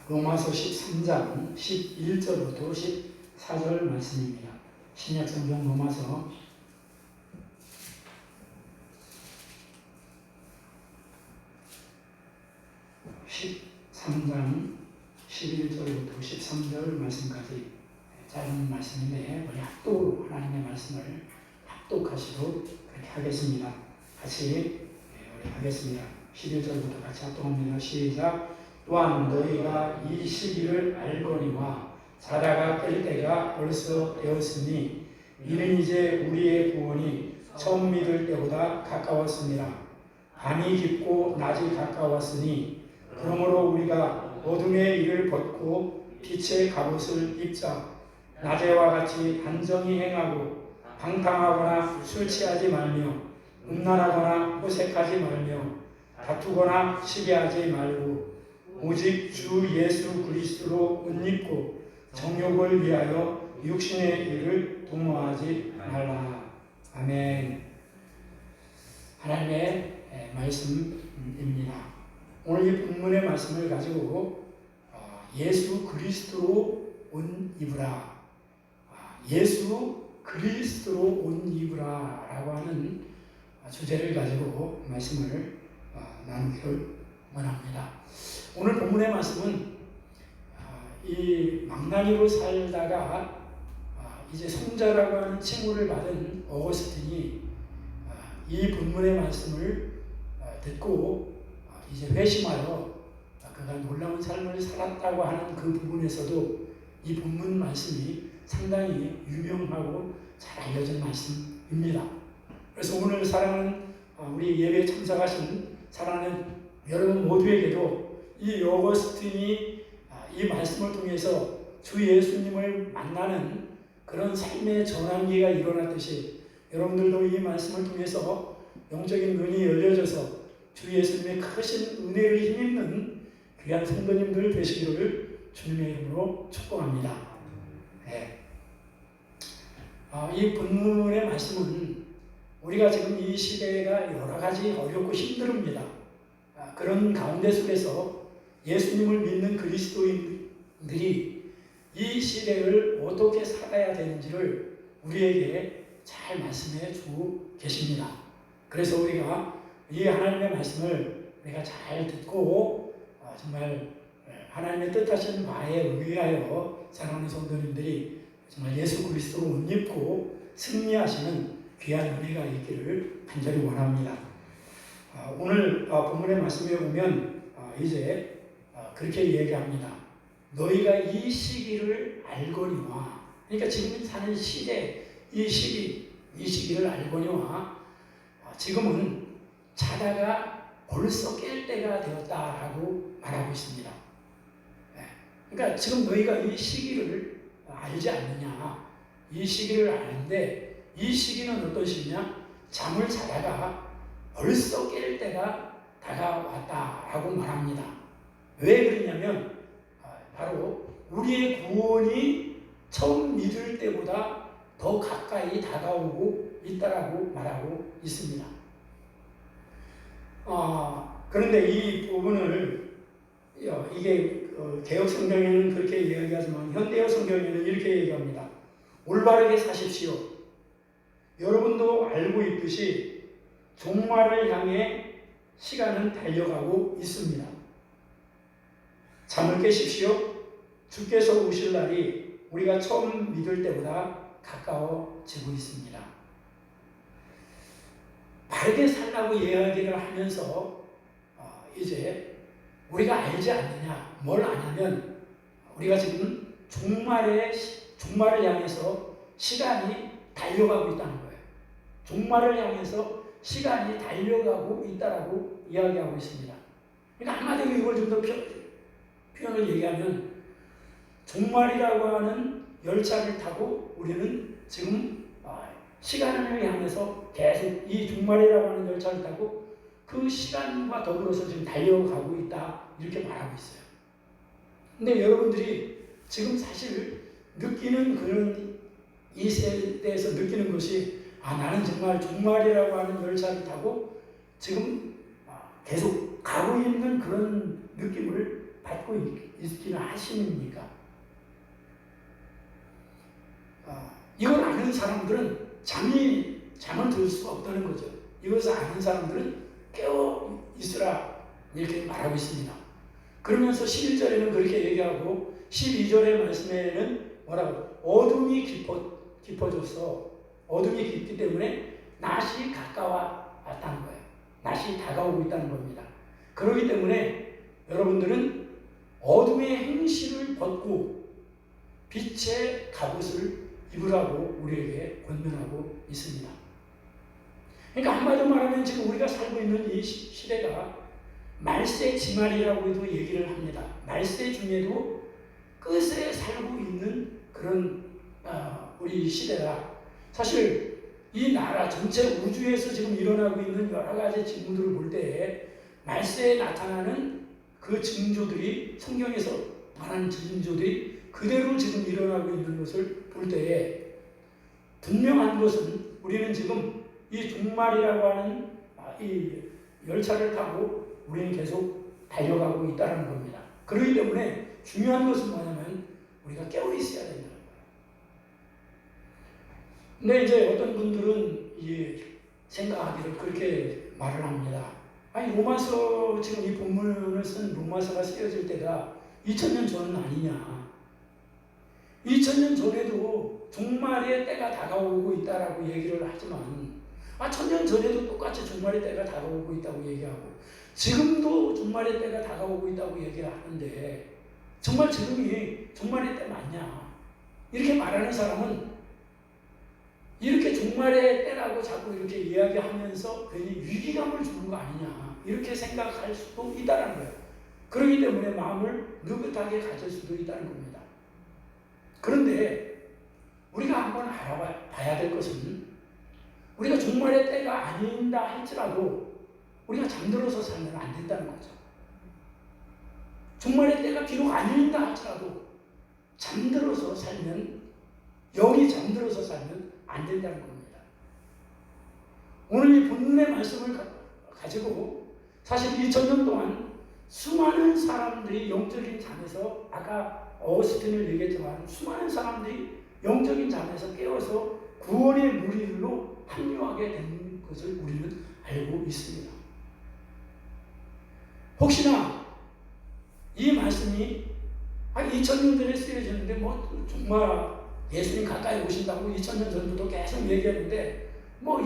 로마서 13장 11절부터 14절 말씀입니다. 신약성경 로마서 13장 11절부터 13절 말씀까지 짧은 말씀인데 우리 합독 하나님의 말씀을 합독하시도록 그렇게 하겠습니다. 같이 우리 하겠습니다. 11절부터 같이 합독합니다. 시작. 또한 너희가 이 시기를 알거니와 자다가 깰 때가 벌써 되었으니 이는 이제 우리의 구원이 처음 믿을 때보다 가까웠습니다. 밤이 깊고 낮이 가까웠으니 그러므로 우리가 어둠의 일을 벗고 빛의 갑옷을 입자. 낮에와 같이 단정히 행하고 방탕하거나 술 취하지 말며 음란하거나 호색하지 말며 다투거나 시기하지 말고 오직 주 예수 그리스도로 옷 입고 정욕을 위하여 육신의 일을 도모하지 말라. 아멘. 하나님의 말씀입니다. 오늘 이 본문의 말씀을 가지고 예수 그리스도로 옷 입으라. 예수 그리스도로 옷 입으라 라고 하는 주제를 가지고 말씀을 나누기를 원합니다. 오늘 본문의 말씀은 이 망나니로 살다가 이제 성자라고 하는 칭호를 받은 어거스틴이 이 본문의 말씀을 듣고 이제 회심하여 그가 놀라운 삶을 살았다고 하는 그 부분에서도 이 본문 말씀이 상당히 유명하고 잘 알려진 말씀입니다. 그래서 오늘 사랑하는 우리 예배에 참석하신 사랑하는 여러분 모두에게도 이 어거스틴이 이 말씀을 통해서 주 예수님을 만나는 그런 삶의 전환기가 일어났듯이 여러분들도 이 말씀을 통해서 영적인 눈이 열려져서 주 예수님의 크신 은혜를 힘입는 귀한 성도님들 되시기를 주님의 이름으로 축복합니다. 네. 이 본문의 말씀은 우리가 지금 이 시대가 여러 가지 어렵고 힘듭니다. 그런 가운데 속에서 예수님을 믿는 그리스도인들이 이 시대를 어떻게 살아야 되는지를 우리에게 잘 말씀해 주고 계십니다. 그래서 우리가 이 하나님의 말씀을 우리가 잘 듣고 정말 하나님의 뜻하신 바에 의하여 사랑하는 성도님들이 정말 예수 그리스도로 옷 입고 승리하시는 귀한 은혜가 있기를 간절히 원합니다. 오늘 본문의 말씀에 보면 이제 그렇게 얘기합니다. 너희가 이 시기를 알거니와, 그러니까 지금 사는 시대, 이 시기를 알거니와 지금은 자다가 벌써 깰 때가 되었다라고 말하고 있습니다. 그러니까 지금 너희가 이 시기를 알지 않느냐? 이 시기를 아는데 이 시기는 어떤 시기냐? 잠을 자다가 벌써 깰 때가 다가왔다라고 말합니다. 왜 그러냐면 바로 우리의 구원이 처음 믿을 때보다 더 가까이 다가오고 있다라고 말하고 있습니다. 그런데 이 부분을 이게 개역 성경에는 그렇게 이야기하지만 현대어 성경에는 이렇게 얘기합니다. 올바르게 사십시오. 여러분도 알고 있듯이 종말을 향해 시간은 달려가고 있습니다. 잠을 깨십시오. 주께서 오실 날이 우리가 처음 믿을 때보다 가까워지고 있습니다. 바르게 살라고 이야기를 하면서 이제 우리가 알지 않느냐, 뭘 아냐면 우리가 지금 종말을 향해서 시간이 달려가고 있다는 거예요. 종말을 향해서 시간이 달려가고 있다라고 이야기하고 있습니다. 그러니까 한마디로 이걸 좀 더 표현을 얘기하면 종말이라고 하는 열차를 타고 우리는 지금 시간을 향해서 계속 이 종말이라고 하는 열차를 타고 그 시간과 더불어서 지금 달려가고 있다 이렇게 말하고 있어요. 근데 여러분들이 지금 사실 느끼는 그런 이 세대에서 느끼는 것이 나는 정말 종말이라고 하는 열차를 타고 지금 계속 가고 있는 그런 느낌을 받고 있기는 하십니까? 이걸 아는 사람들은 잠을 들 수가 없다는 거죠. 이것을 아는 사람들은 깨어 있으라 이렇게 말하고 있습니다. 그러면서 11절에는 그렇게 얘기하고 12절의 말씀에는 뭐라고? 어둠이 깊어져서 어둠이 깊기 때문에 낮이 가까워왔다는 거예요. 낮이 다가오고 있다는 겁니다. 그렇기 때문에 여러분들은 어둠의 행실을 벗고 빛의 갑옷을 입으라고 우리에게 권면하고 있습니다. 그러니까 한마디로 말하면 지금 우리가 살고 있는 이 시대가 말세 지말이라고도 얘기를 합니다. 말세 중에도 끝에 살고 있는 그런 우리 시대라. 사실 이 나라 전체 우주에서 지금 일어나고 있는 여러 가지 징후들을 볼 때 말세에 나타나는 그 징조들이 성경에서 말하는 징조들이 그대로 지금 일어나고 있는 것을 볼 때에 분명한 것은 우리는 지금 이 종말이라고 하는 이 열차를 타고 우리는 계속 달려가고 있다는 겁니다. 그렇기 때문에 중요한 것은 뭐냐면 우리가 깨어 있어야 된다는 거예요. 근데 이제 어떤 분들은 생각하기를 그렇게 말을 합니다. 아니 로마서 지금 이 본문을 쓴 로마서가 쓰여질 때가 2000년 전은 아니냐. 2000년 전에도 종말의 때가 다가오고 있다라고 얘기를 하지만 1000년 전에도 똑같이 종말의 때가 다가오고 있다고 얘기하고 지금도 종말의 때가 다가오고 있다고 얘기하는데 정말 지금이 종말의 때 맞냐? 이렇게 말하는 사람은 이렇게 종말의 때라고 자꾸 이렇게 이야기하면서 괜히 위기감을 주는 거 아니냐 이렇게 생각할 수도 있다는 거예요. 그렇기 때문에 마음을 느긋하게 가질 수도 있다는 겁니다. 그런데 우리가 한번 알아봐야 될 것은 우리가 종말의 때가 아닌다 할지라도 우리가 잠들어서 살면 안 된다는 거죠. 종말의 때가 비록 아닌다 할지라도 잠들어서 살면 영이 잠들어서 살면 안 된다는 겁니다. 오늘 이 본문의 말씀을 가지고 사실 2000년 동안 수많은 사람들이 영적인 잠에서 아까 어스틴을 얘기했지만 수많은 사람들이 영적인 잠에서 깨어서 구원의 무리로 합류하게 된 것을 우리는 알고 있습니다. 혹시나 이 말씀이 2000년 전에 쓰여졌는데 정말 예수님 가까이 오신다고 2000년 전부터 계속 얘기했는데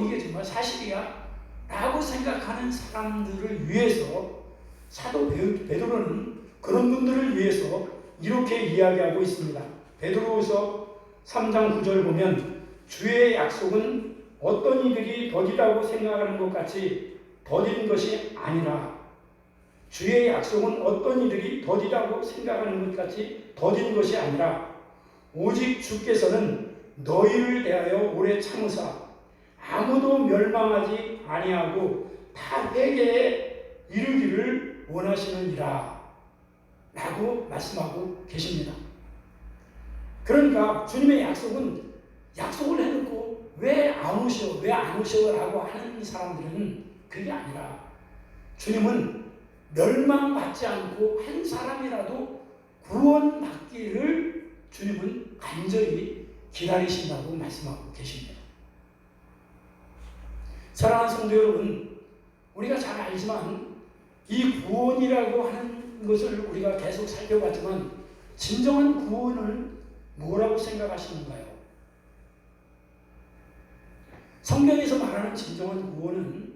이게 정말 사실이야? 라고 생각하는 사람들을 위해서 사도 베드로는 그런 분들을 위해서 이렇게 이야기하고 있습니다. 베드로후서 3장 9절 보면 주의 약속은 어떤 이들이 더디다고 생각하는 것 같이 더딘 것이 아니라 주의 약속은 어떤 이들이 더디다고 생각하는 것 같이 더딘 것이 아니라 오직 주께서는 너희를 대하여 오래 참으사 아무도 멸망하지 아니하고 다 회개에 이르기를 원하시느니라 라고 말씀하고 계십니다. 그러니까 주님의 약속은 약속을 해놓고 왜 안 오셔 라고 하는 사람들은 그게 아니라 주님은 멸망받지 않고 한 사람이라도 구원받기를 주님은 간절히 기다리신다고 말씀하고 계십니다. 사랑하는 성도 여러분, 우리가 잘 알지만 이 구원이라고 하는 것을 우리가 계속 살펴봤지만 진정한 구원을 뭐라고 생각하시는가요? 성경에서 말하는 진정한 구원은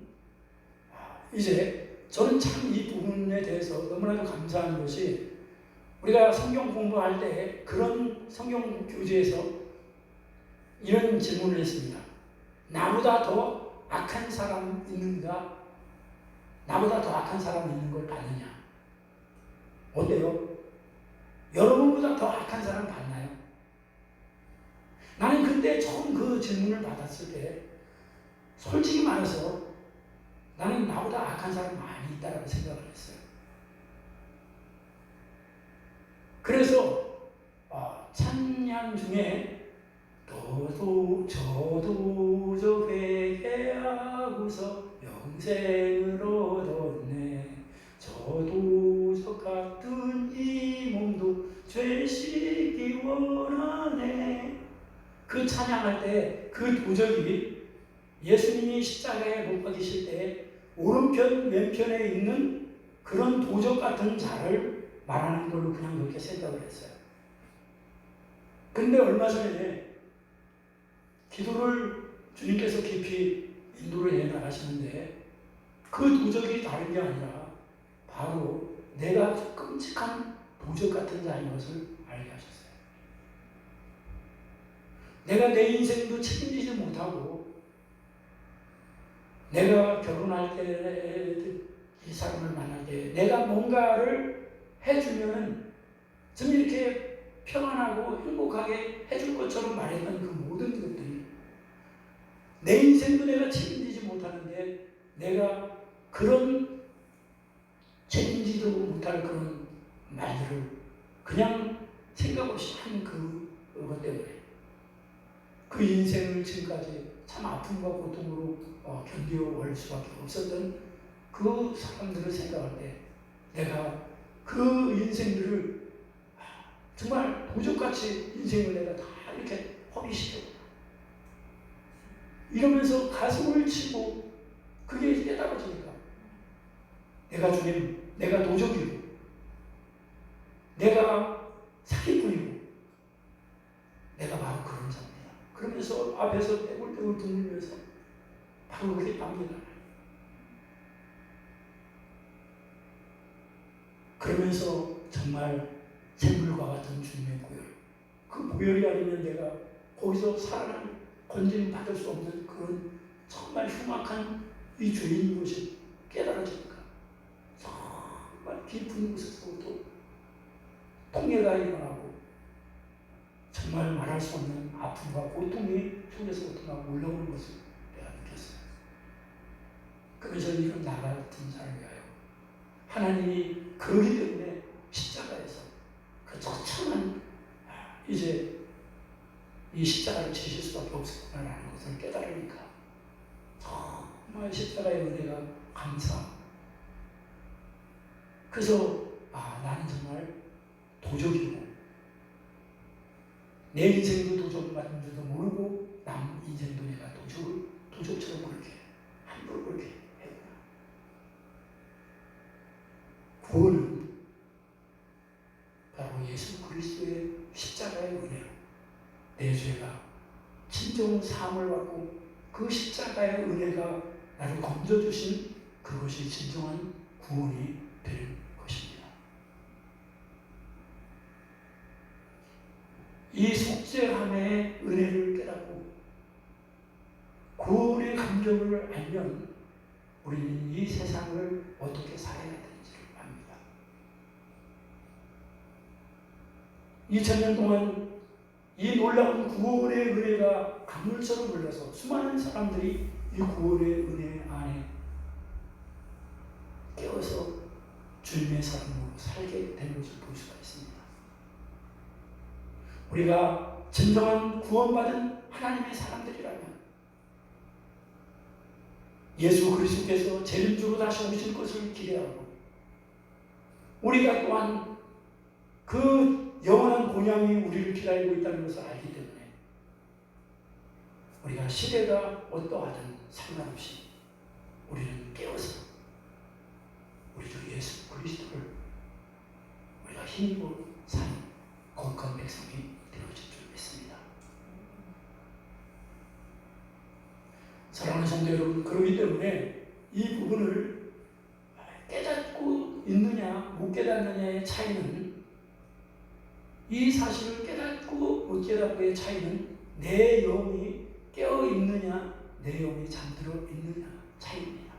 이제 저는 참 이 부분에 대해서 너무나도 감사한 것이 우리가 성경 공부할 때 그런 성경 교재에서 이런 질문을 했습니다. 나보다 더 악한 사람 있는가? 나보다 더 악한 사람 있는 걸 봤느냐? 어때요? 여러분보다 더 악한 사람 봤나요? 나는 그때 처음 그 질문을 받았을 때 솔직히 말해서 나는 나보다 악한 사람이 많이 있다고 생각을 했어요. 그래서 찬양 중에 저도 저 회개하고서 영생을 얻었네. 저도 저 같은 이 몸 죄 씻기 원하네. 그 찬양할 때 그 도적이 예수님이 십자가에 못 박히실 때 오른편 왼편에 있는 그런 도적 같은 자를 말하는 걸로 그냥 그렇게 생각을 했어요. 근데 얼마 전에 기도를 주님께서 깊이 인도를 해 나가시는데 그 도적이 다른 게 아니라 바로 내가 끔찍한 도적 같은 자인 것을 알게 하셨어요. 내가 내 인생도 책임지지 못하고 내가 결혼할 때 이 사람을 만날 때 내가 뭔가를 해주면 좀 이렇게 평안하고 행복하게 해줄 것처럼 말했던 그 모든 것들이 내 인생도 내가 책임지지 못하는데 내가 그런 책임지도 못할 그런 말들을 그냥 생각 없이 한 그것 때문에 그 인생을 지금까지 참 아픔과 고통으로 견뎌올 수밖에 없었던 그 사람들을 생각할 때 내가 그 인생들을 정말 도적같이 인생을 내가 다 이렇게 허비시켰구나 이러면서 가슴을 치고 그게 깨달아지니까 내가 주님, 내가 도적이고 내가 사기꾼이고 내가 바로 그런 자입니다. 그러면서 앞에서 떼굴떼굴 두물면서 바로 그렇게 답니다. 그러면서 정말 샘물과 같은 주님의 보혈, 그 보혈이 아니면 내가 거기서 살아날 건짐 받을 수 없는 그런 정말 흉악한 이 죄인 것이 깨달아지니까 정말 깊은 곳에서부터 통해가 일어나고 정말 말할 수 없는 아픔과 고통이 속에서부터 막 올라오는 것을 내가 느꼈어요. 그래서 이런 나 같은 자를 위하여 하나님이 그러기 때문에 십자가에서 그 처참한 이제 이 십자가를 지실 수밖에 없었구나라는 것을 깨달으니까 정말 십자가의 은혜가 감사하고 그래서 나는 정말 도적이고 내 인생도 도적 같은 줄도 모르고 남 인생도 내가 도적처럼 그렇게 함부로 그렇게 했구나. 구원은 바로 예수 그리스도의 십자가의 은혜로 내 죄가 진정 사함을 받고 그 십자가의 은혜가 나를 건져주신 그것이 진정한 구원이 되는 것입니다. 이 속죄함의 은혜를 깨닫고 구원의 감정을 알면 우리는 이 세상을 어떻게 살아야 되는지를 압니다. 2000년 동안 이 놀라운 구원의 은혜가 강물처럼 흘러서 수많은 사람들이 이 구원의 은혜 안에 깨어서 주님의 사람으로 살게 된 것을 볼 수가 있습니다. 우리가 진정한 구원받은 하나님의 사람들이라면 예수 그리스도께서 재림주로 다시 오실 것을 기대하고 우리가 또한 그 영원한 본향이 우리를 기다리고 있다는 것을 알기 때문에 우리가 시대가 어떠하든 상관없이 우리는 깨어서 우리 주 예수 그리스도를 우리가 힘입어 사는 거룩한 백성이 되어질 줄 믿습니다. 사랑하는 성도 여러분, 그렇기 때문에 이 부분을 깨닫고 있느냐 못 깨닫느냐의 차이는 이 사실을 깨닫고 못 깨닫고의 차이는 내 영이 깨어 있느냐 내 영이 잠들어 있느냐 차이입니다.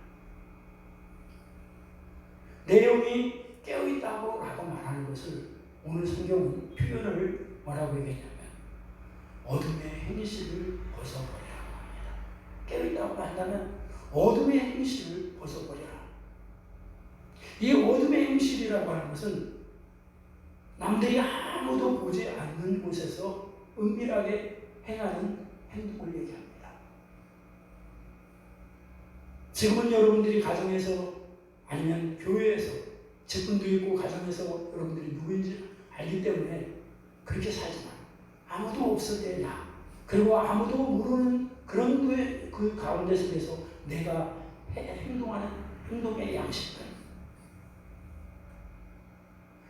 내 영이 깨어 있다고 말하는 것을 오늘 성경은 표현을 뭐라고 얘기했냐면 어둠의 행실을 벗어버리라고 합니다. 깨어 있다고 한다면 어둠의 행실을 벗어버려라. 이 어둠의 행실이라고 하는 것은 남들이 아무도 보지 않는 곳에서 은밀하게 행하는 행동을 얘기합니다. 지금은 여러분들이 가정에서 아니면 교회에서 직분도 있고 가정에서 여러분들이 누구인지 알기 때문에 그렇게 살지 마. 아무도 없을 때 나. 그리고 아무도 모르는 그런 그 가운데 속에서 내가 행동하는 행동의 양식들.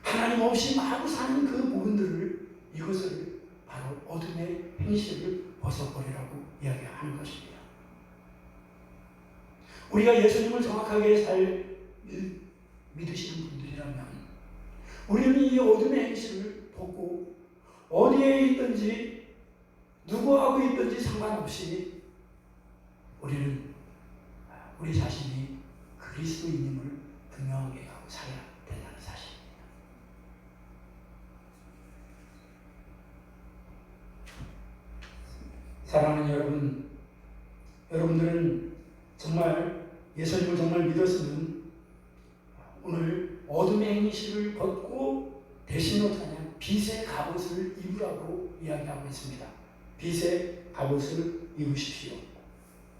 하나님 없이 마구 사는 그 부분들을 이것을 바로 어둠의 행실을 벗어버리라고 이야기하는 것입니다. 우리가 예수님을 정확하게 잘 믿으시는 분들이라면 우리는 이 어둠의 행실을 벗고 어디에 있든지 누구하고 있든지 상관없이 우리는 우리 자신이 그리스도인임을 분명하게 하고 살아야 된다는 사실입니다. 사랑하는 여러분, 여러분들은 정말 예수님을 정말 믿었으면 오늘 어둠의 행실을 벗고 대신 옷하냐 빛의 갑옷을 입으라고 이야기하고 있습니다. 빛의 갑옷을 입으십시오.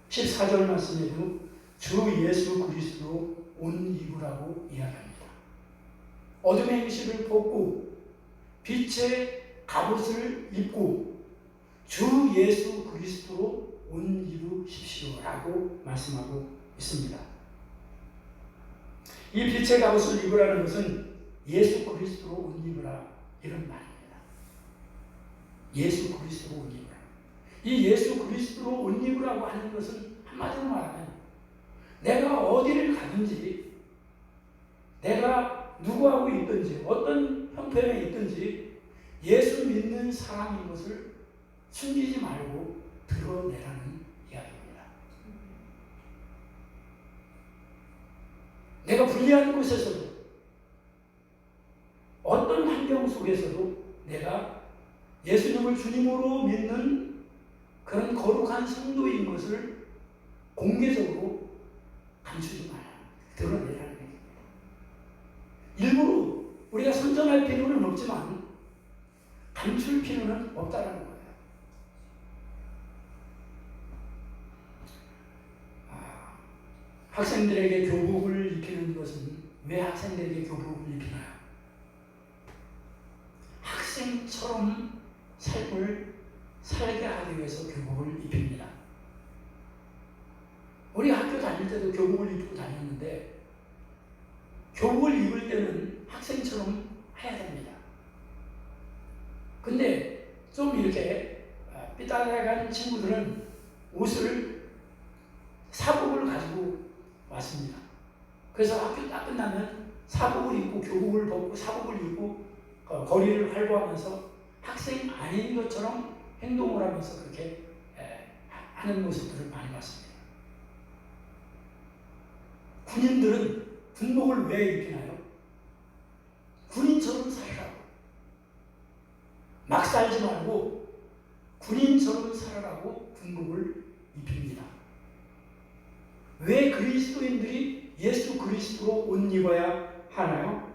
14절 말씀에도 주 예수 그리스도로 옷 입으라고 이야기합니다. 어둠의 행실을 벗고 빛의 갑옷을 입고 주 예수 그리스도로 옷 입으십시오라고 말씀하고 있습니다. 이 빛의 갑옷을 입으라는 것은 예수 그리스도로 옷 입으라 이런 말입니다. 예수 그리스도로 옷 입으라. 이 예수 그리스도로 옷 입으라고 하는 것은 한마디로 말하면 내가 어디를 가든지 내가 누구하고 있든지 어떤 형편에 있든지 예수 믿는 사람인 것을 숨기지 말고 드러내라는 이야기입니다. 내가 불리한 곳에서도 어떤 환경 속에서도 내가 예수님을 주님으로 믿는 그런 거룩한 성도인 것을 공개적으로 감추지 마라. 드러내라는 얘기입니다. 일부러 우리가 선전할 필요는 없지만 감출 필요는 없다라는 거예요. 학생들에게 교복을 입히는 것은 왜 학생들에게 교복을 입히나요? 학생처럼 삶을 살게 하기 위해서 교복을 입힙니다. 우리 학교 다닐 때도 교복을 입고 다녔는데 교복을 입을 때는 학생처럼 해야 됩니다. 근데 좀 이렇게 삐딱한 친구들은 옷을 사복을 가지고 왔습니다. 그래서 학교 딱 끝나면 사복을 입고 교복을 벗고 사복을 입고 거리를 활보하면서 학생 아닌 것처럼 행동을 하면서 그렇게 하는 모습들을 많이 봤습니다. 군인들은 군복을 왜 입히나요? 군인처럼 살라고. 막 살지 말고 군인처럼 살아라고 군복을 입힙니다. 왜 그리스도인들이 예수 그리스도로 옷 입어야 하나요?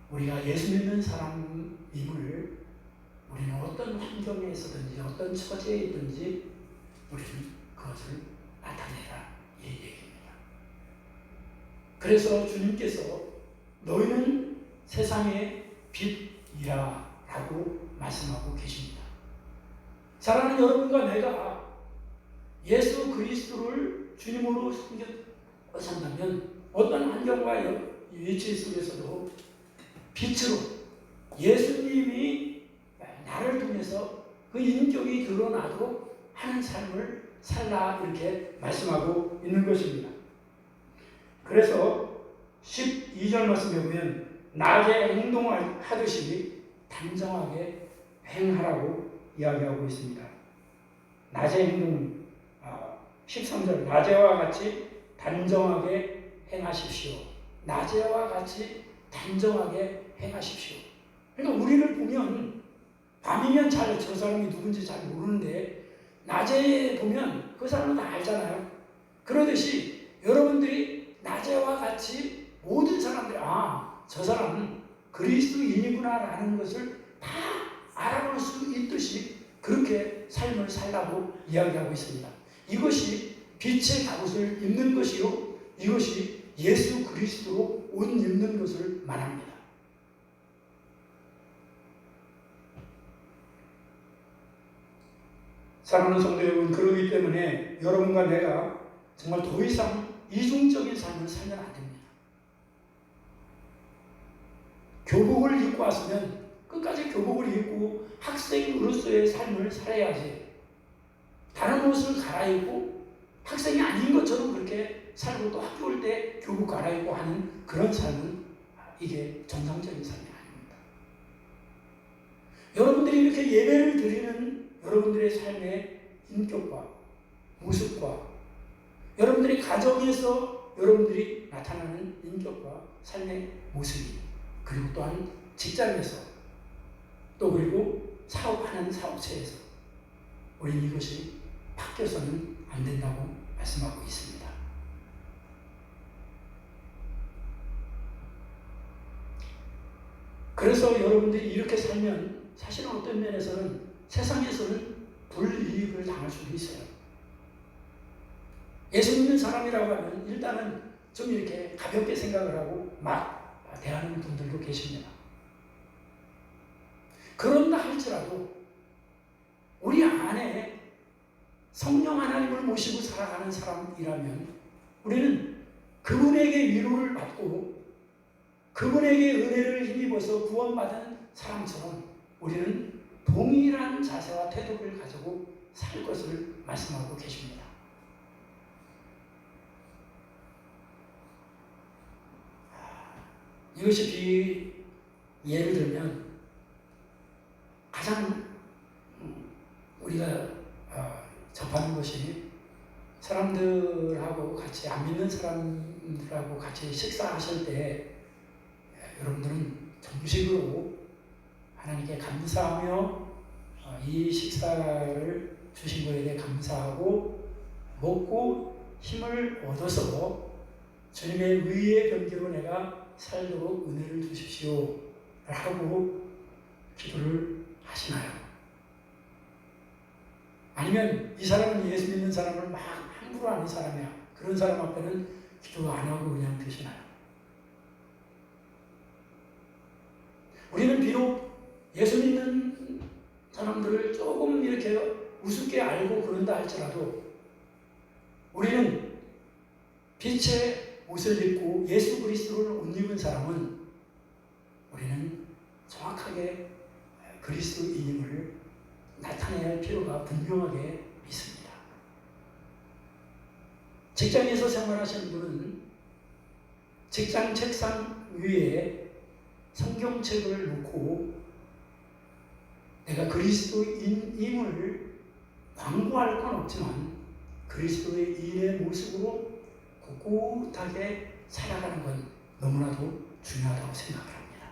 우리가 예수 믿는 사람임을 우리는 어떤 환경에 있든지 어떤 처지에 있든지 우리는 그것을 나타내라 이 얘기입니다. 그래서 주님께서 너희는 세상의 빛이라 라고 말씀하고 계십니다. 사랑하는 여러분과 내가 예수 그리스도를 주님으로 산다면 어떤 환경과 위치 속에서도 빛으로 예수님이 나를 통해서 그 인격이 드러나도록 하는 삶을 살라 이렇게 말씀하고 있는 것입니다. 그래서 12절 말씀에 보면 낮에 행동하듯이 단정하게 행하라고 이야기하고 있습니다. 낮의 행동 13절 낮에와 같이 단정하게 행하십시오. 낮에와 같이 단정하게 행하십시오. 그러니까 우리를 보면 밤이면 저 사람이 누군지 잘 모르는데 낮에 보면 그 사람은 다 알잖아요. 그러듯이 여러분들이 낮에와 같이 모든 사람들이 저 사람은 그리스도인이구나 라는 것을 다 알아볼 수 있듯이 그렇게 삶을 살라고 이야기하고 있습니다. 이것이 빛의 갑옷을 입는 것이요 이것이 예수 그리스도로 옷 입는 것을 말합니다. 사랑하는 성도 여러분, 그러기 때문에 여러분과 내가 정말 더 이상 이중적인 삶을 살면 안 됩니다. 교복을 입고 왔으면 끝까지 교복을 입고 학생으로서의 삶을 살아야지, 다른 옷을 갈아입고 학생이 아닌 것처럼 그렇게 살고 또 학교 올 때 교복 갈아입고 하는 그런 삶은 이게 정상적인 삶이 아닙니다. 여러분들이 이렇게 예배를 드리는 여러분들의 삶의 인격과 모습과 여러분들이 가정에서 여러분들이 나타나는 인격과 삶의 모습이, 그리고 또한 직장에서, 또 그리고 사업하는 사업체에서 우리는 이것이 바뀌어서는 안 된다고 말씀하고 있습니다. 그래서 여러분들이 이렇게 살면 사실은 어떤 면에서는 세상에서는 불이익을 당할 수도 있어요. 예수 믿는 사람이라고 하면 일단은 좀 이렇게 가볍게 생각을 하고 막 대하는 분들도 계십니다. 그런다 할지라도 우리 안에 성령 하나님을 모시고 살아가는 사람이라면 우리는 그분에게 위로를 받고 그분에게 은혜를 힘입어서 구원받은 사람처럼 우리는 동일한 자세와 태도를 가지고 살 것을 말씀하고 계십니다. 이것이 예를 들면 가장 우리가 접하는 것이 사람들하고 같이, 안 믿는 사람들하고 같이 식사하실 때 여러분들은 정식으로 하나님께 감사하며 이 식사를 주신 것에 대해 감사하고 먹고 힘을 얻어서 주님의 의의 경기로 내가 살도록 은혜를 주십시오 하고 기도를 하시나요? 아니면 이 사람은 예수 믿는 사람을 막 함부로 하는 사람이야, 그런 사람 앞에는 기도 안 하고 그냥 드시나요? 우리는 비록 예수 믿는 사람들을 조금 이렇게 우습게 알고 그런다 할지라도 우리는 빛의 옷을 입고 예수 그리스도를 옷 입은 사람은 우리는 정확하게 그리스도인임을 나타내야 할 필요가 분명하게 있습니다. 직장에서 생활하시는 분은 직장 책상 위에 성경책을 놓고 내가 그리스도인임을 광고할 건 없지만 그리스도의 인의 모습으로 꿋꿋하게 살아가는 건 너무나도 중요하다고 생각합니다.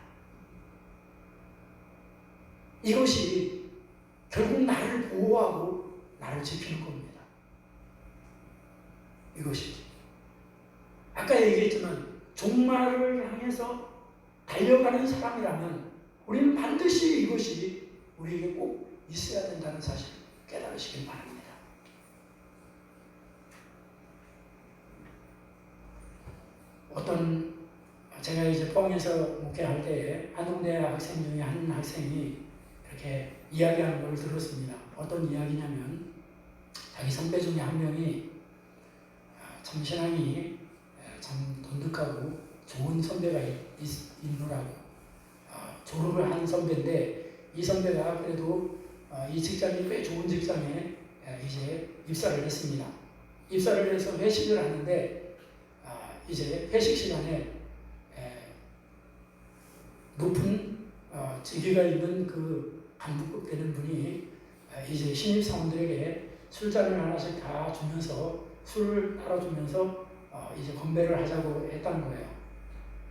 이것이 결국 나를 보호하고 나를 지키는 겁니다. 이것이 아까 얘기했지만 종말을 향해서 달려가는 사람이라면 우리는 반드시 이것이 우리에게 꼭 있어야 된다는 사실 깨달으시길 바랍니다. 제가 이제 포항에서 목회할 때에 한동대 학생 중에 한 학생이 이렇게 이야기하는 걸 들었습니다. 어떤 이야기냐면 자기 선배 중에 한 명이 참 신앙이 참 돈독하고 좋은 선배가 있노라고 졸업을 한 선배인데 이 선배가 그래도 이 직장이 꽤 좋은 직장에 이제 입사를 했습니다. 입사를 해서 회식을 하는데 이제 회식 시간에 높은 직위가 있는 그 간부급 되는 분이 이제 신입사원들에게 술잔을 하나씩 다 주면서 술을 따라주면서 이제 건배를 하자고 했다는 거예요.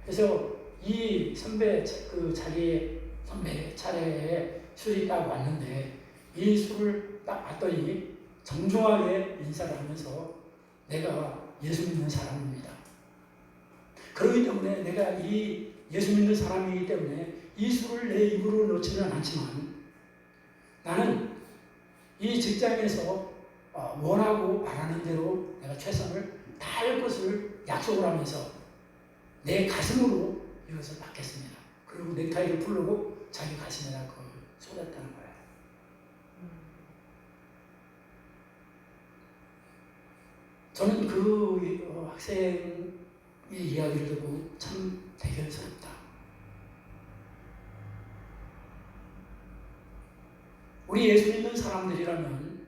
그래서 이 선배 자기 선배 차례에 술이 딱 왔는데 이 술을 딱 봤더니 정중하게 인사를 하면서 내가 예수 믿는 사람입니다. 그렇기 때문에 내가 이 예수 믿는 사람이기 때문에 이 술을 내 입으로 넣지는 않지만 나는 이 직장에서 원하고 바라는 대로 내가 최선을 다할 것을 약속을 하면서 내 가슴으로 이것을 받겠습니다. 그리고 넥타이를 풀르고 자기 가슴에다 그걸 쏟았다는 거예요. 저는 그 학생의 이야기를 듣고 참 대견스럽다. 우리 예수 믿는 사람들이라면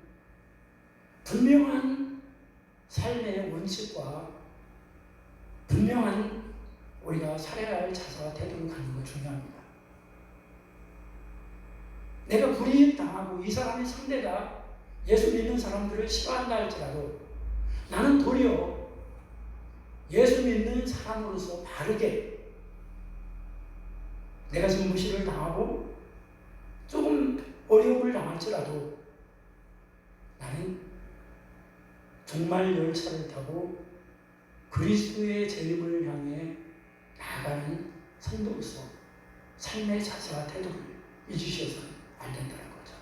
분명한 삶의 원칙과 분명한 우리가 살아야 할 자세와 태도를 갖는 것 중요합니다. 내가 불이익당하고 이 사람의 상대가 예수 믿는 사람들을 싫어한다 할지라도 나는 도리어 예수 믿는 사람으로서 바르게 내가 지금 무시를 당하고 조금 어려움을 당할지라도 나는 종말 열차를 타고 그리스도의 재림을 향해 나아가는 성도로서 삶의 자세와 태도를 잊으셔서는 안 된다는 거죠.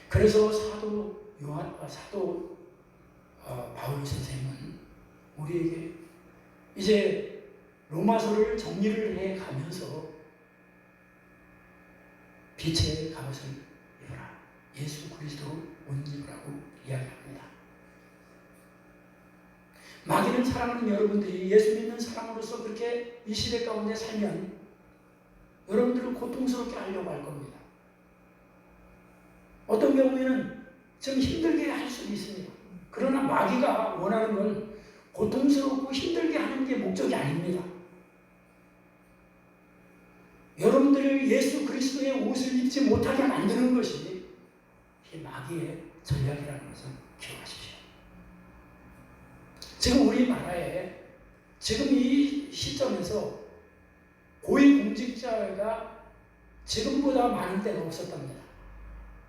그래서 사도 바울 선생님은 우리에게 이제 로마서를 정리를 해 가면서 빛의 갑옷을 입어라. 예수 그리스도로 옷 입으라고 이야기합니다. 마귀는 사랑하는 여러분들이 예수 믿는 사람으로서 그렇게 이 시대 가운데 살면 여러분들을 고통스럽게 하려고 할 겁니다. 어떤 경우에는 좀 힘들게 할 수도 있습니다. 그러나 마귀가 원하는 건 고통스럽고 힘들게 하는 게 목적이 아닙니다. 여러분들을 예수 그리스도의 옷을 입지 못하게 만드는 것이 마귀의 전략이라는 것을 기억하십시오. 지금 우리나라에 지금 이 시점에서 고위공직자가 지금보다 많은 때가 없었답니다.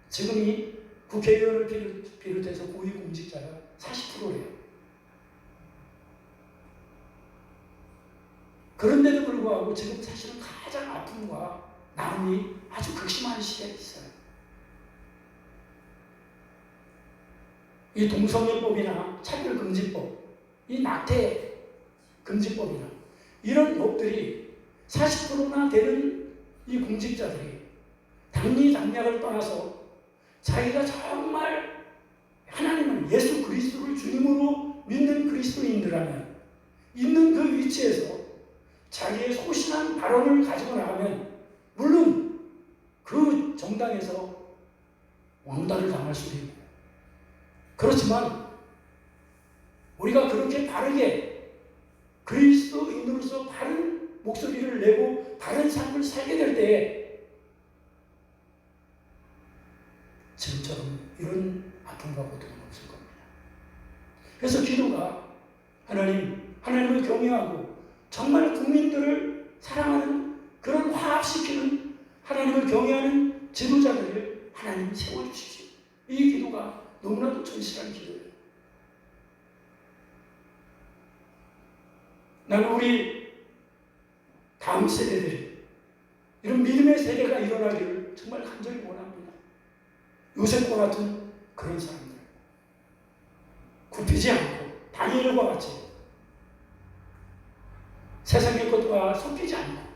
지금이 국회의원을 비롯해서 고위공직자가 40%예요. 그런데도 불구하고 지금 사실은 가장 아픔과 나눔이 아주 극심한 시대에 있어요. 이 동성애법이나 차별금지법, 이 낙태금지법이나 이런 법들이 40%나 되는 이 공직자들이 당리당략을 떠나서 자기가 정말 하나님을 예수 그리스도를 주님으로 믿는 그리스도인들이라면 있는 그 위치에서 자기의 소신한 발언을 가지고 나가면 물론 그 정당에서 왕따를 당할 수도 있고 그렇지만 우리가 그렇게 바르게 그리스도인으로서 바른 목소리를 내고 바른 삶을 살게 될 때에 지금처럼 이런 아픔과 고통은 없을 겁니다. 그래서 기도가 하나님을 경외하고 정말 국민들을 사랑하는 그런 화합시키는 하나님을 경외하는 지도자들을 하나님 세워주십시오. 이 기도가 너무나도 절실한 기도예요. 나는 우리 다음 세대들이 이런 믿음의 세대가 일어나기를 정말 간절히 원합니다. 요셉과 같은 그런 사람들 굽히지 않고 다니엘과 같이 세상의 것과 섞이지 않고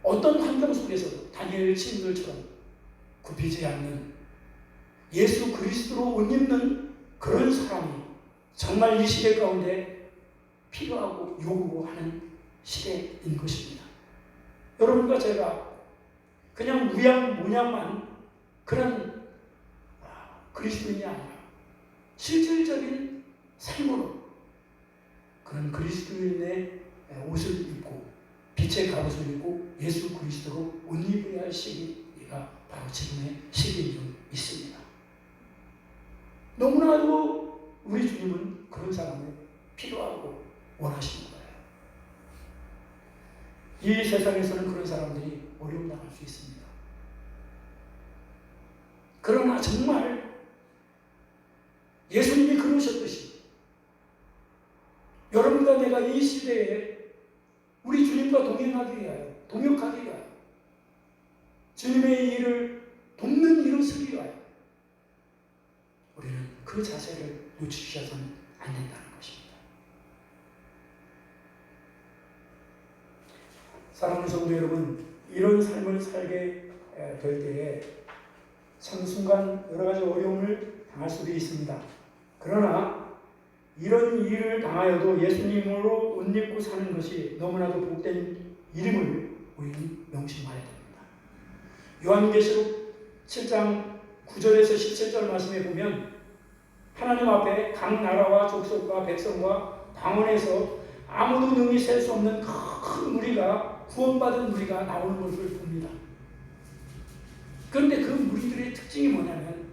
어떤 환경 속에서도 다니엘 친구들처럼 굽히지 않는 예수 그리스도로 옷 입는 그런 사람이 정말 이 시대 가운데 필요하고 요구하는 시대인 것입니다. 여러분과 제가 그냥 무양무양만 그런 그리스도인이 아니라 실질적인 삶으로 그런 그리스도인의 옷을 입고 빛의 갑옷을 입고 예수 그리스도로 옷 입어야 할 시기가 바로 지금의 시기인 줄 믿습니다. 너무나도 우리 주님은 그런 사람을 필요하고 원하시는 거예요. 이 세상에서는 그런 사람들이 어려움 당할 수 있습니다. 그러나 정말 예수님이 그러셨듯이 여러분과 내가 이 시대에 우리 주님과 동행하기 위하여, 동역하기 위하여, 주님의 일을 돕는 일을 쓰기 위하여 우리는 그 자세를 놓치셔서는 안 된다는 것입니다. 사랑하는 성도 여러분, 이런 삶을 살게 될 때에 참 순간 여러 가지 어려움을 당할 수도 있습니다. 그러나 이런 일을 당하여도 예수님으로 옷 입고 사는 것이 너무나도 복된 일임을 우리는 명심해야 됩니다. 요한계시록 7장 9절에서 17절 말씀에 보면 하나님 앞에 각 나라와 족속과 백성과 방언에서 아무도 능히 셀 수 없는 큰 무리가 구원받은 무리가 나오는 것을 봅니다. 그런데 그 무리들의 특징이 뭐냐면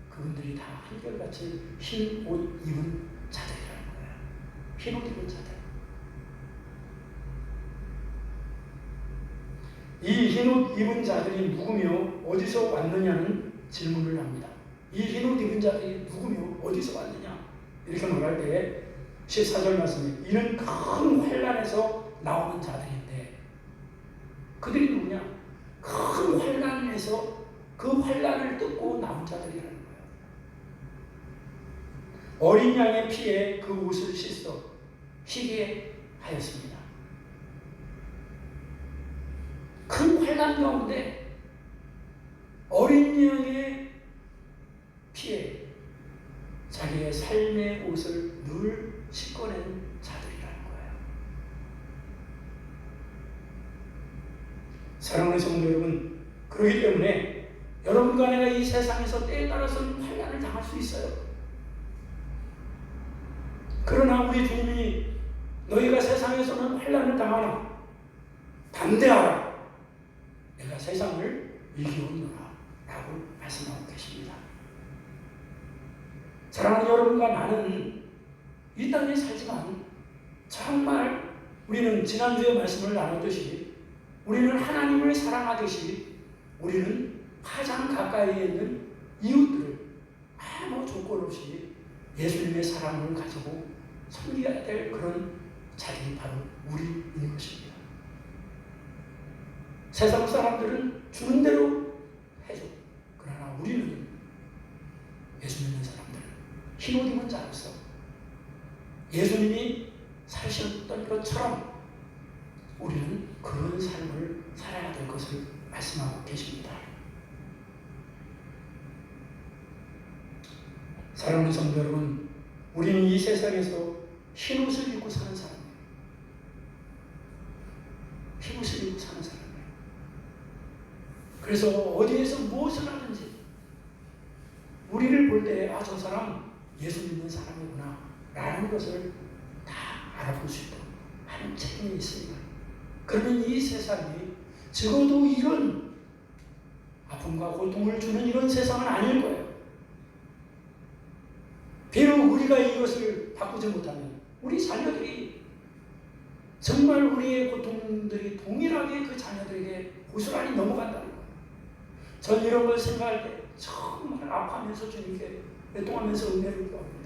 그분들이 다 한결같이 흰 옷 입은 자들이라는 거예요. 흰 옷 입은 자들. 이 흰 옷 입은 자들이 누구며 어디서 왔느냐는 질문을 합니다. 이 흰 옷 입은 자들이 누구며 어디서 왔느냐 이렇게 말할 때 14절 말씀에 이는 큰 환란에서 나오는 자들인데 그들이 누구냐? 큰 환란에서 그 환란을 뜯고 나온 자들이라는 거예요. 어린 양의 피에 그 옷을 씻어 희게 하였습니다. 큰 환란 가운데 어린 양의 피에 자기의 삶의 옷을 늘 씻어낸 자들이라는 거예요. 사랑하는 성도 여러분, 그렇기 때문에 여러분과 내가 이 세상에서 때에 따라서는 환난을 당할 수 있어요. 그러나 우리 주님이 너희가 세상에서는 환난을 당하나 담대하라. 내가 세상을 이기었노라 라고 말씀하고 계십니다. 사랑하는 여러분과 나는 이 땅에 살지만 정말 우리는 지난주에 말씀을 나눴듯이 우리는 하나님을 사랑하듯이 우리는 가장 가까이에 있는 이웃들을 아무 조건 없이 예수님의 사랑을 가지고 섬겨야 될 그런 자들이 바로 우리인 것입니다. 세상 사람들은 주는 대로 해줘. 그러나 우리는 예수 믿는 사람들은 흰 옷 입은 자로서 예수님이 사셨던 것처럼 우리는 그런 삶을 살아야 될 것을 말씀하고 계십니다. 사랑하는 성도 여러분, 우리는 이 세상에서 흰 옷을 입고 사는 사람이에요. 흰 옷을 입고 사는 사람이에요. 그래서 어디에서 무엇을 하든지 우리를 볼 때 아, 저 사람 예수 믿는 사람이구나 라는 것을 다 알아볼 수 있도록 하는 책임이 있습니다. 그러면 이 세상이 적어도 이런 아픔과 고통을 주는 이런 세상은 아닐 거예요. 비록 우리가 이것을 바꾸지 못하면 우리 자녀들이 정말 우리의 고통들이 동일하게 그 자녀들에게 고스란히 넘어간다는 거예요. 전 이런 걸 생각할 때 정말 아파하면서 주님께 애통하면서 은혜를 구합니다.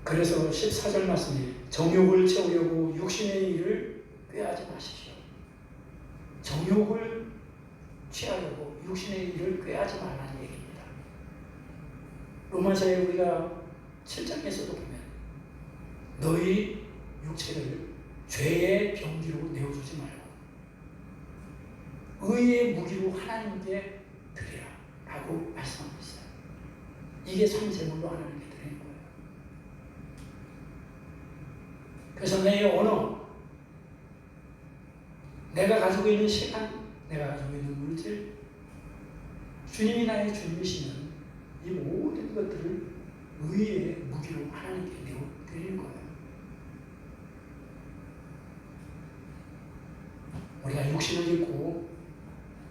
그래서 14절 말씀에 정욕을 채우려고 육신의 일을 꾀하지 마십시오. 정욕을 취하려고 육신의 일을 꾀하지 말라는 얘기입니다. 로마서에 우리가 7장에서도 보면 너희 육체를 죄의 병기로 내어주지 말고 의의 무기로 하나님께 드리라 라고 말씀하고 있어요. 이게 참제물로 하나님께 드리는 거예요. 그래서 내 언어, 내가 가지고 있는 시간, 내가 가지고 있는 물질, 주님이 나의 주님이시면 이 모든 것들을 의의 무기로 하나님께 내어드리는 거예요. 우리가 육신을 입고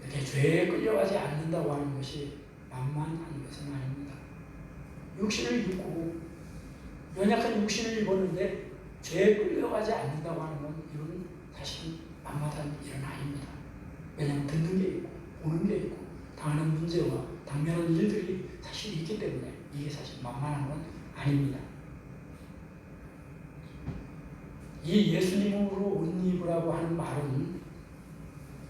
이렇게 죄에 끌려가지 않는다고 하는 것이 만만한 것은 아닙니다. 육신을 입고 연약한 육신을 입었는데 죄에 끌려가지 않는다고 하는 건 이건 사실은 만만한 일은 아닙니다. 왜냐하면 듣는 게 있고 보는 게 있고 당하는 문제와 당면한 일들이 사실 있기 때문에 이게 사실 만만한 건 아닙니다. 이 예수님으로 옷 입으라고 하는 말은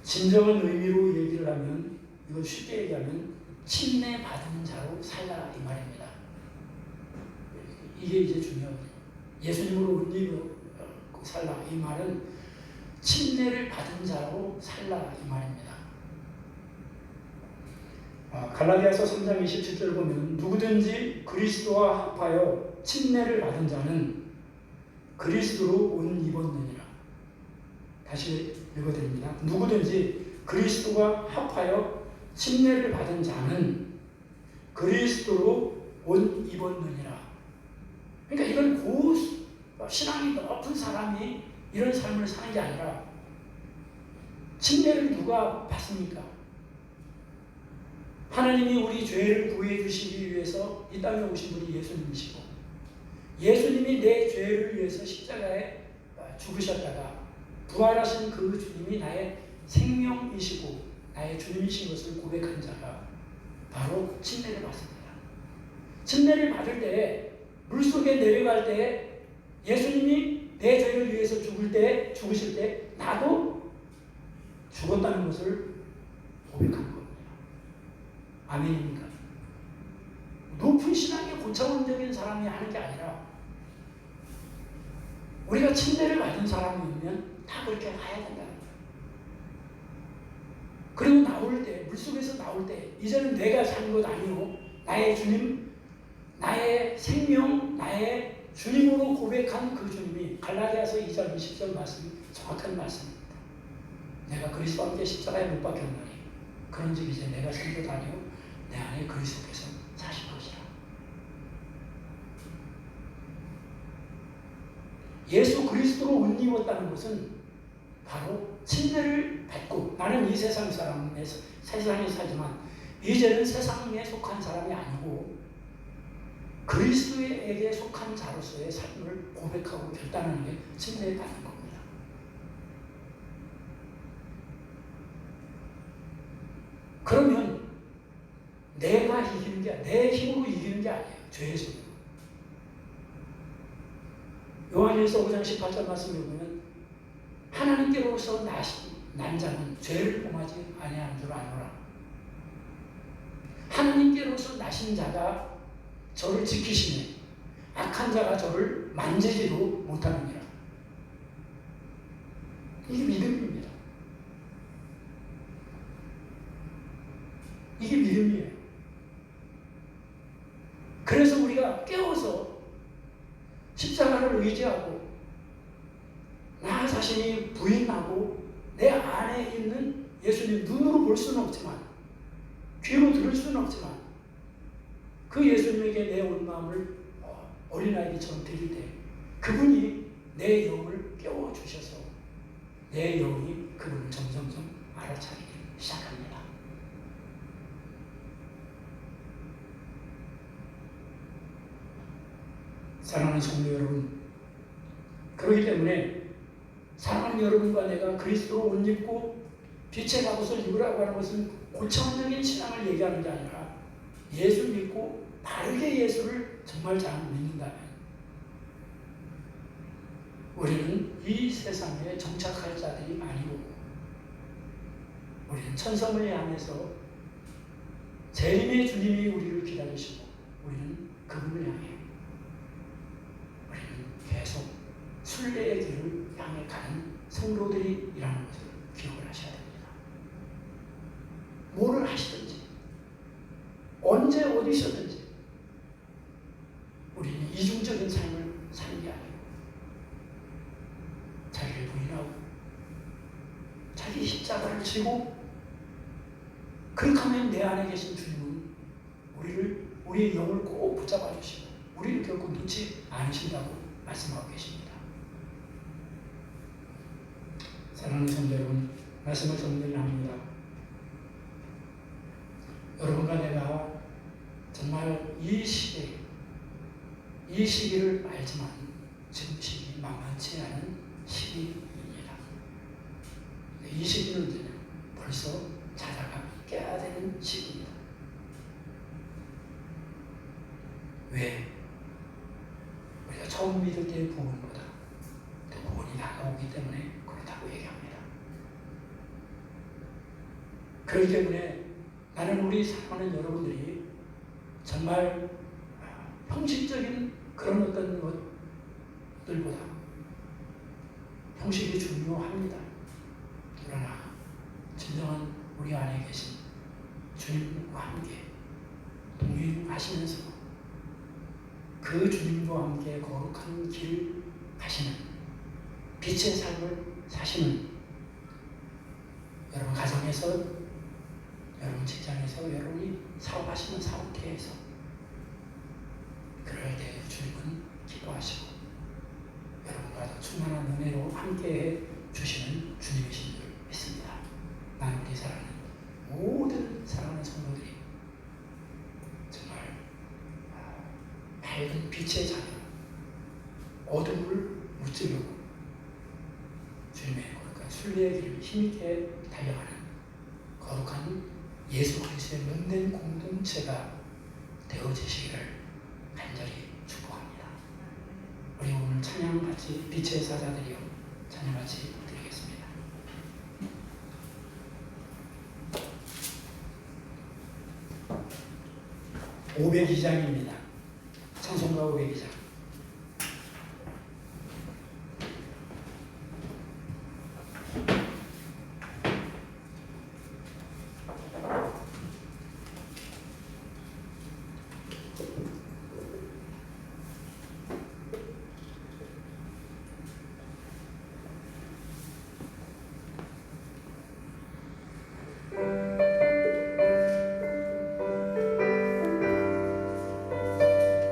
진정한 의미로 얘기를 하면 이건 쉽게 얘기하면 침례 받은 자로 살라 이 말입니다. 이게 이제 중요하죠. 예수님으로 옷 입고 살라. 이 말은 침례를 받은 자로 살라 이 말입니다. 갈라디아서 3장 27절 보면 누구든지 그리스도와 합하여 침례를 받은 자는 그리스도로 옷 입었느니라. 다시 읽어드립니다. 누구든지 그리스도와 합하여 침례를 받은 자는 그리스도로 옷 입었느니라. 그러니까 이건 신앙이 높은 사람이 이런 삶을 사는 게 아니라 침례를 누가 받습니까? 하나님이 우리 죄를 구해 주시기 위해서 이 땅에 오신 분이 예수님이시고 예수님이 내 죄를 위해서 십자가에 죽으셨다가 부활하신 그 주님이 나의 생명이시고 나의 주님이신 것을 고백한 자가 바로 침례를 받습니다. 침례를 받을 때 물속에 내려갈 때 예수님이 내 죄를 위해서 죽으실 때 나도 죽었다는 것을 고백한 겁니다. 아멘입니까? 높은 신앙의 고차원적인 사람이 하는 게 아니라 우리가 침례를 받은 사람이면 다 그렇게 해야 된다는 거예요. 그리고 나올 때, 물속에서 나올 때 이제는 내가 사는 것 아니고 나의 주님, 나의 생명, 나의 주님으로 고백한 그 주님이 갈라디아서 2장 20절 말씀이 정확한 말씀입니다. 내가 그리스도와 함께 십자가에 못 박혔나니 그런즉 이제 내가 산 것 아니요 내 안에 그리스도께서 사실 것이라. 예수 그리스도로 옷 입었다는 것은 바로 침례를 받고 나는 이 세상에 살지만 이제는 세상에 속한 사람이 아니고 그리스도에게 속한 자로서의 삶을 고백하고 결단하는 게 침례를 받는 겁니다. 그러면 내가 이기는 게 내 힘으로 이기는 게 아니에요. 죄의 손으로. 요한일서 5장 18절 말씀을 보면 하나님께로서 난 자는 죄를 범하지 아니하는 줄 아노라. 하나님께로서 나신 자가 저를 지키시네 악한 자가 저를 만지지도 못하느니라. 이게 믿음입니다. 이게 믿음이에요. 그래서 우리가 깨워서 십자가를 의지하고 나 자신이 부인하고 내 안에 있는 예수님 눈으로 볼 수는 없지만 귀로 들을 수는 없지만 그 예수님에게 내 온 마음을 어린아이처럼 드릴 때 그분이 내 영을 깨워주셔서 내 영이 그분을 점점점 알아차리기 시작합니다. 사랑하는 성도 여러분, 그렇기 때문에 사랑하는 여러분과 내가 그리스도로 옷 입고 빛의 갑옷을 입으라고 하는 것은 고차원적인 신앙을 얘기하는 게 아니라 예수 믿고 바르게 예수를 정말 잘 믿는다면 우리는 이 세상에 정착할 자들이 아니고 우리는 천성을 향해서 재림의 주님이 우리를 기다리시고 우리는 그분을 향해 우리는 계속 순례의 길을 향해 가는 성도들이라는 것을 기억을 하셔야 됩니다. 뭐를 하시든지 언제 어디서든지 우리는 이중적인 삶을 사는 게 아니고 자기를 부인하고 자기 십자가를 지고 그렇게 하면 내 안에 계신 주님은 우리의 영을 꼭 붙잡아 주시고 우리를 결코 놓지 않으신다고 말씀하고 계십니다. 사랑하는 성도 여러분, 말씀을 정리합니다. 여러분과 내가 정말 이 시기를 알지만 지금 시기 만만치 않은 시기입니다. 이 시기는 이제 벌써 자다가 깨야 되는 시기입니다. 왜? 우리가 처음 믿을 때의 부흥보다 또 부흥이 다가오기 때문에 그렇다고 얘기합니다. 그렇기 때문에 나는 우리 사랑하는 여러분들이 정말 형식적인 그런 어떤 것들보다 형식이 중요합니다. 그러나 진정한 우리 안에 계신 주님과 함께 동행하시면서 그 주님과 함께 거룩한 길 가시는 빛의 삶을 사시는 여러분 가정에서, 여러분 직장에서, 여러분이 사업하시는 사업계에서 그럴 때 주님은 기뻐하시고 여러분과 충만한 은혜로 함께해 주시는 주님이신 줄 믿습니다. 나는 우리 사랑하는 모든 사랑하는 성도들이 정말 밝은 빛의 자녀 어둠을 무찌르고 주님의 거룩한 순리의 길을 힘있게 달려가는 거룩한 예수 그리스도의 몸된 공동체가 되어지시기를 간절히 축복합니다. 우리 오늘 찬양같이 빛의 사자들이여 찬양같이 드리겠습니다. 502장입니다. 찬송가 502장.